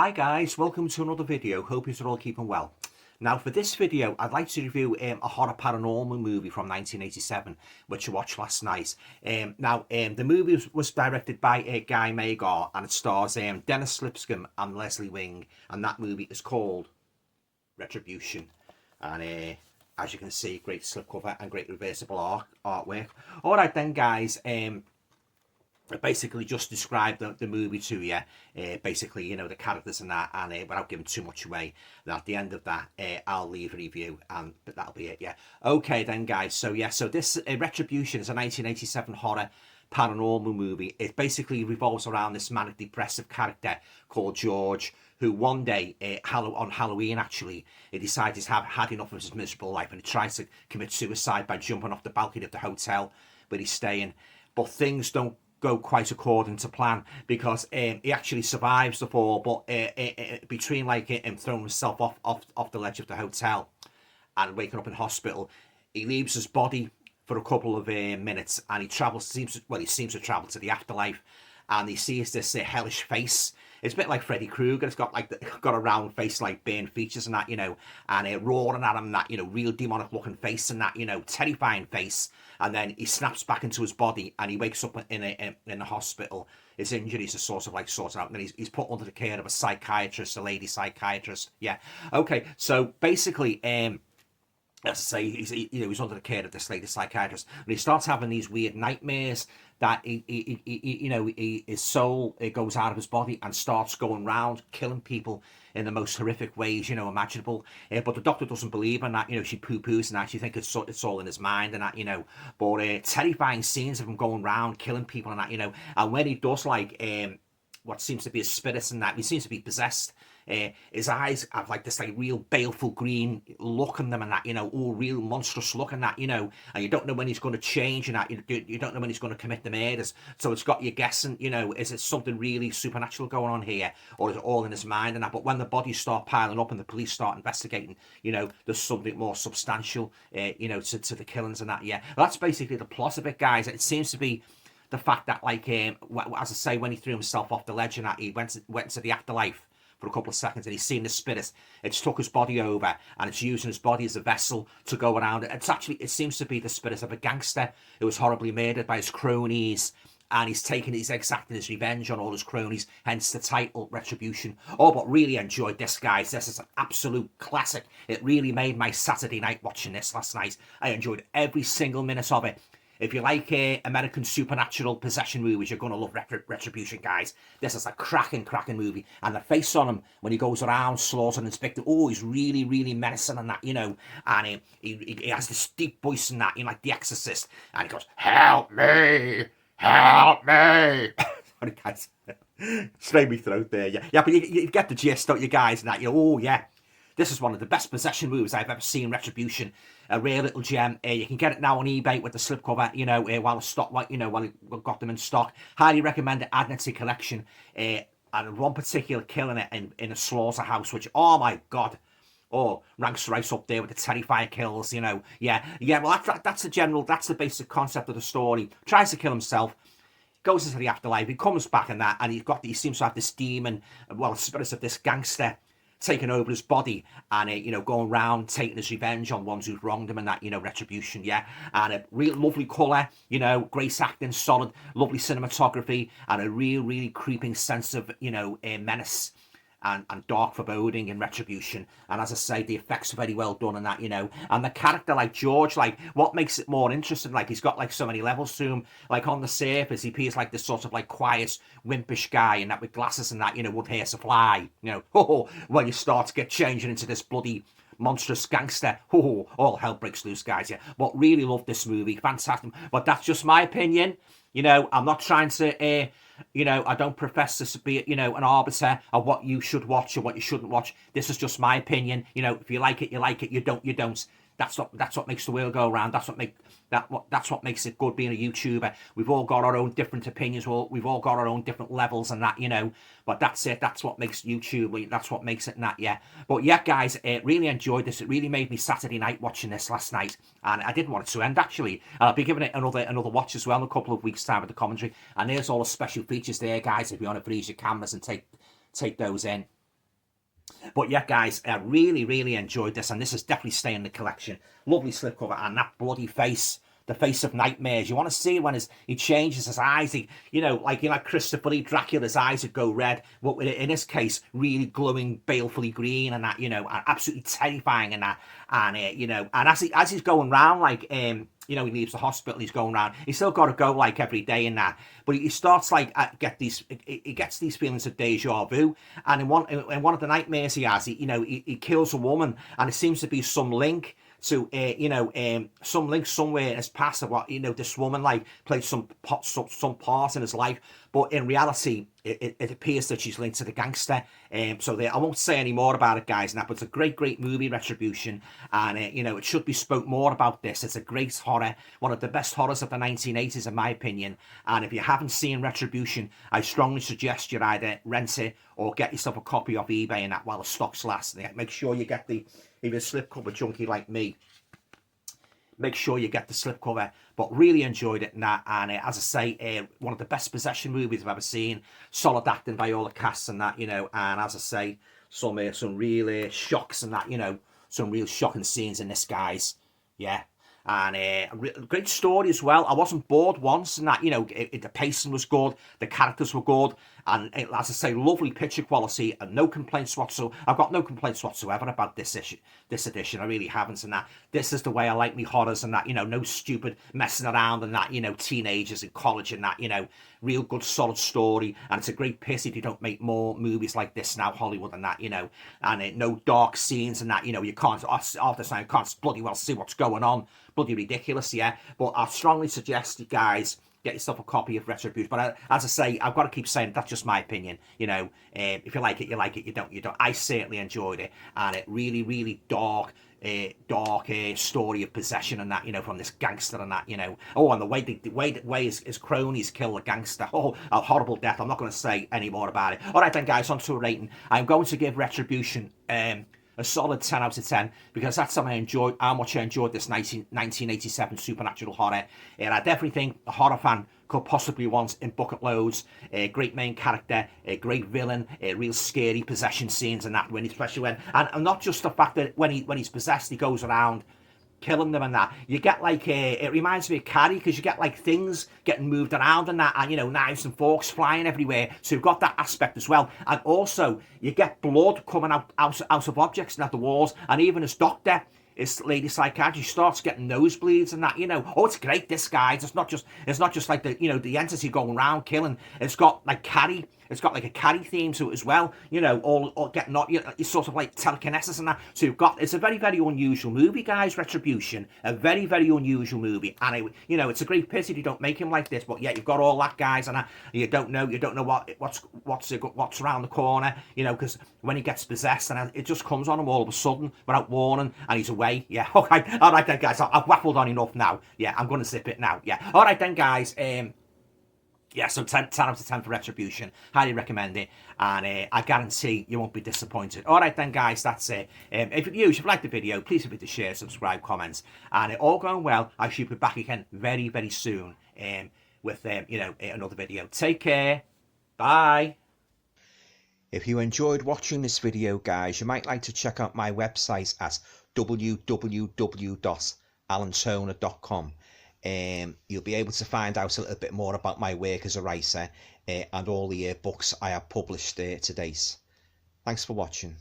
Hi guys, welcome to another video. Hope you're all keeping well. Now for this video, I'd like to review a horror paranormal movie from 1987, which I watched last night. The movie was directed by Guy Magar, and it stars Dennis Lipscomb and Leslie Wing, and that movie is called Retribution. And as you can see, great slipcover and great reversible artwork. Alright then guys, I basically just described the movie to you, basically, you know, the characters and that, and without giving too much away. And at the end of that, I'll leave a review, but that'll be it, yeah. Okay then, guys, so this Retribution is a 1987 horror paranormal movie. It basically revolves around this manic depressive character called George, who one day, on Halloween actually, he decides he's had enough of his miserable life, and he tries to commit suicide by jumping off the balcony of the hotel where he's staying. But things don't go quite according to plan, because he actually survives the fall, but between him throwing himself off the ledge of the hotel and waking up in hospital, he leaves his body for a couple of minutes, and he seems to travel to the afterlife, and he sees this hellish face. It's a bit like Freddy Krueger. It's got a round face, like burned features and that, you know, and roaring at him, that, you know, real demonic looking face and that, you know, terrifying face. And then he snaps back into his body, and he wakes up in a hospital. His injuries are sorted out, and then he's put under the care of a psychiatrist, a lady psychiatrist. Yeah. Okay. So basically, as I say, he's under the care of this lady psychiatrist, and he starts having these weird nightmares that his soul goes out of his body and starts going around killing people in the most horrific ways, you know, imaginable. But the doctor doesn't believe in that, you know. She poo-poos and that. She thinks it's all in his mind and that, you know. But terrifying scenes of him going around killing people and that, you know. And when he does what seems to be a spirit and that, he seems to be possessed. His eyes have this real baleful green look in them and that, you know, all real monstrous look and that, you know, and you don't know when he's going to change and that, you don't know when he's going to commit the murders. So it's got you guessing, you know, is it something really supernatural going on here, or is it all in his mind and that? But when the bodies start piling up and the police start investigating, you know, there's something more substantial, you know, to the killings and that. Yeah, well, that's basically the plot of it, guys. It seems to be the fact that, as I say, when he threw himself off the ledge and that, he went into the afterlife for a couple of seconds, and he's seen the spirit. It's took his body over, and it's using his body as a vessel to go around. It seems to be the spirit of a gangster who was horribly murdered by his cronies, and he's exacting his revenge on all his cronies, hence the title, Retribution. Oh, but really enjoyed this, guys. This is an absolute classic. It really made my Saturday night watching this last night. I enjoyed every single minute of it. If you like American supernatural possession movies, you're going to love Retribution, guys. This is a cracking movie. And the face on him when he goes around slaughtering Inspector, oh, he's really, really menacing and that, you know. And he has this deep voice in that, you know, like The Exorcist. And he goes, help me, help me. Sorry, guys. Straight me throat there, yeah. Yeah, but you get the gist, don't you, guys? And that, you know, oh, yeah. This is one of the best possession movies I've ever seen, Retribution. A rare little gem. You can get it now on eBay with the slipcover, you know, while we've got them in stock. Highly recommend it, adding it to your collection. And one particular kill in it in a slaughterhouse, which, oh my God, ranks right up there with the Terrifier kills, you know. Yeah, well, that's the basic concept of the story. Tries to kill himself, goes into the afterlife, he comes back and that, and he seems to have this demon, well, the spirits of this gangster taking over his body, and you know, going around taking his revenge on ones who've wronged him and that, you know, Retribution, yeah. And a real lovely colour, you know, great acting, solid, lovely cinematography, and a really creeping sense of, you know, menace and dark foreboding in Retribution. And as I say, the effects are very well done in that, you know. And the character, like George, what makes it more interesting, he's got so many levels to him. On the surface, he appears like this sort of quiet, wimpish guy, and that with glasses and that, you know, would hair to fly, you know. When you start to get changing into this bloody monstrous gangster, all hell breaks loose, guys, yeah. But really love this movie, fantastic. But that's just my opinion, you know. I'm not trying to you know, I don't profess to be, you know, an arbiter of what you should watch or what you shouldn't watch. This is just my opinion. You know, if you like it, you like it. You don't. That's what makes the world go around. That's what makes it good being a YouTuber. We've all got our own different opinions. We've all got our own different levels and that, you know. But that's it. That's what makes YouTube. That's what makes it and that, yeah. But yeah, guys, really enjoyed this. It really made me Saturday night watching this last night, and I didn't want it to end actually. And I'll be giving it another watch as well in a couple of weeks' time with the commentary. And there's all the special features there, guys. If you want to freeze your cameras and take those in. But yeah, guys, I really enjoyed this, and this is definitely staying in the collection. Lovely slipcover, and that bloody face, the face of nightmares. You want to see when he changes his eyes. Like Christopher Lee Dracula's eyes would go red, but in this case, really glowing, balefully green, and that, absolutely terrifying, and that, and and as he's going round, like, he leaves the hospital, he's going around, he's still got to go like every day and that, but he starts like he gets these feelings of deja vu, and in one of the nightmares he has, he kills a woman, and it seems to be some link to some link somewhere in his past of what this woman like played some part in his life, but in reality it appears that she's linked to the gangster. I won't say any more about it, guys, but it's a great movie, Retribution, and it should be spoke more about this. It's a great horror, one of the best horrors of the 1980s in my opinion, and if you haven't seen Retribution, I strongly suggest you either rent it or get yourself a copy off eBay and that while the stocks last. Make sure you get if you're a slipcover junkie like me, make sure you get the slipcover. But really enjoyed it, and as I say, one of the best possession movies I've ever seen. Solid acting by all the casts and that, and as I say, some real shocks and that, some real shocking scenes in this, guys. Yeah. And a great story as well. I wasn't bored once, and that, the pacing was good, the characters were good, and as I say, lovely picture quality, and no complaints whatsoever. I've got no complaints whatsoever about this edition. I really haven't, and that this is the way I like me horrors, and that, no stupid messing around, and that, teenagers in college, and that, real good solid story. And it's a great piss if you don't make more movies like this now, Hollywood, and that, and no dark scenes and that, you can't, after saying, can't bloody well see what's going on. Bloody ridiculous, yeah. But I strongly suggest you guys get yourself a copy of Retribution. But as I say, I've got to keep saying that's just my opinion. If you like it, you like it. You don't, you don't. I certainly enjoyed it, and it really dark story of possession and that, from this gangster and that, Oh, and the way his cronies kill the gangster. Oh, a horrible death. I'm not going to say any more about it. All right then, guys, on to a rating. I'm going to give Retribution a solid 10 out of 10, because that's how much I enjoyed this 1987 supernatural horror. And I definitely think a horror fan could possibly want in bucket loads. A great main character, a great villain, a real scary possession scenes and that, especially when, and not just the fact that when he's possessed, he goes around killing them and that. You get like it reminds me of Carrie, because you get like things getting moved around and that, and knives and forks flying everywhere. So you've got that aspect as well, and also you get blood coming out of objects and at the walls, and even as Doctor, his lady psychiatrist, starts getting nosebleeds and that, Oh, it's great, this, guys. It's not just like the the entity going around killing. It's got like Carrie. It's got like a Carrie theme to it as well, all getting it's sort of like telekinesis and that. So it's a very unusual movie, guys. Retribution, a very unusual movie, and it's a great pity you don't make him like this. But yeah, you've got all that, guys, and you don't know what's around the corner, because when he gets possessed, and it just comes on him all of a sudden without warning, and he's away. Yeah, okay, all right then, guys. I've waffled on enough now. Yeah, I'm going to zip it now. Yeah, all right then, guys. Yeah, so 10 out of 10 for Retribution. Highly recommend it. And I guarantee you won't be disappointed. All right then, guys, that's it. If you've liked the video, please feel free to share, subscribe, comments. And all going well, I should be back again very soon with another video. Take care. Bye. If you enjoyed watching this video, guys, you might like to check out my website at www.alantoner.com. You'll be able to find out a little bit more about my work as a writer and all the books I have published to date. Thanks for watching.